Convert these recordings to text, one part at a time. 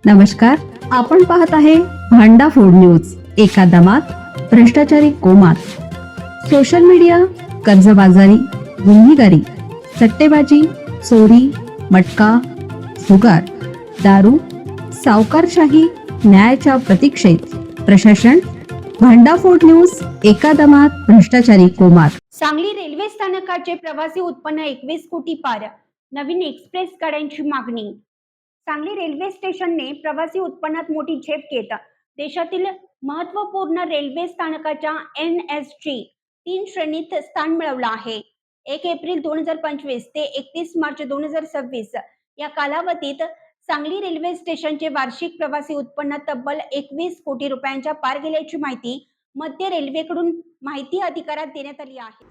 नमस्कार, आपण पाहत आहे भांडा फोड न्यूज. एका दमात भ्रष्टाचारी कोमात. सोशल मीडिया, कर्जबाजारी, गुन्हेगारी, सट्टेबाजी, चोरी, मटका, जुगार, दारू, सावकारशाही, न्यायाच्या प्रतीक्षेत प्रशासन. भांडाफोड न्यूज. एका दमात भ्रष्टाचारी कोमात. सांगली रेल्वे स्थानकाचे प्रवासी उत्पन्न 21 कोटी पार. नवीन एक्सप्रेस गाड्यांची मागणी. सांगली रेल्वे स्टेशनने प्रवासी उत्पन्नात मोठी झेप घेत देशातील महत्त्वपूर्ण रेल्वे स्थानकाच्या NSG 3 श्रेणीत स्थान मिळवलं आहे. 1 एप्रिल 2025 ते 31 मार्च 2026 या कालावधीत सांगली रेल्वे स्टेशनचे वार्षिक प्रवासी उत्पन्न तब्बल 21 कोटी रुपयांच्या पार गेल्याची माहिती मध्य रेल्वेकडून माहिती अधिकारात देण्यात आली आहे.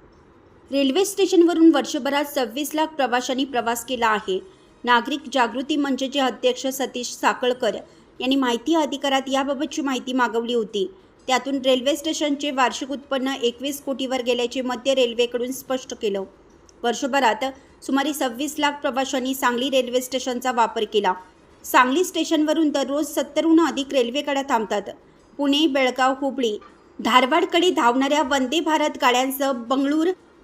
रेल्वे स्टेशनवरून वर्षभरात 26 लाख प्रवाशांनी प्रवास केला आहे. नागरिक जागृती मंचचे अध्यक्ष सतीश साखळकर यांनी माहिती अधिकारात याबाबतची माहिती मागवली होती. त्यातून रेल्वे स्टेशनचे वार्षिक उत्पन्न 21 कोटीवर गेल्याचे मध्य रेल्वेकडून स्पष्ट केलं. वर्षभरात सुमारे 26 लाख प्रवाशांनी सांगली रेल्वे स्टेशनचा वापर केला. सांगली स्टेशनवरून दररोज 70हून अधिक रेल्वे गाड्या थांबतात. पुणे, बेळगाव, हुबळी, धारवाडकडे धावणाऱ्या वंदे भारत गाड्यांसह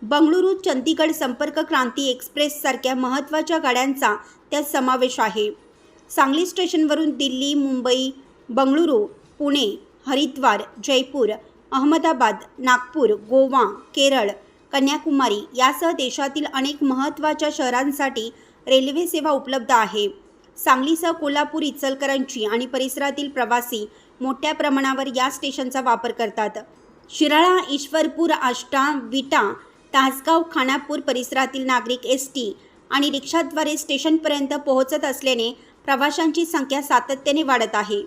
बंगळुरू, चंदीगड संपर्क क्रांती एक्सप्रेस सारख्या महत्त्वाच्या गाड्यांचा त्यात समावेश आहे. सांगली स्टेशनवरून दिल्ली, मुंबई, बंगळुरू, पुणे, हरिद्वार, जयपूर, अहमदाबाद, नागपूर, गोवा, केरळ, कन्याकुमारी यासह देशातील अनेक महत्त्वाच्या शहरांसाठी रेल्वे सेवा उपलब्ध आहे. सांगलीसह कोल्हापूर, इचलकरंजी आणि परिसरातील प्रवासी मोठ्या प्रमाणावर या स्टेशनचा वापर करतात. शिराळा, ईश्वरपूर, आष्टा, विटा, तासगाव, खानापूर परिसरातील नागरिक ST आणि रिक्षाद्वारे स्टेशनपर्यंत पोहोचत असल्याने प्रवाशांची संख्या सातत्याने वाढत आहे.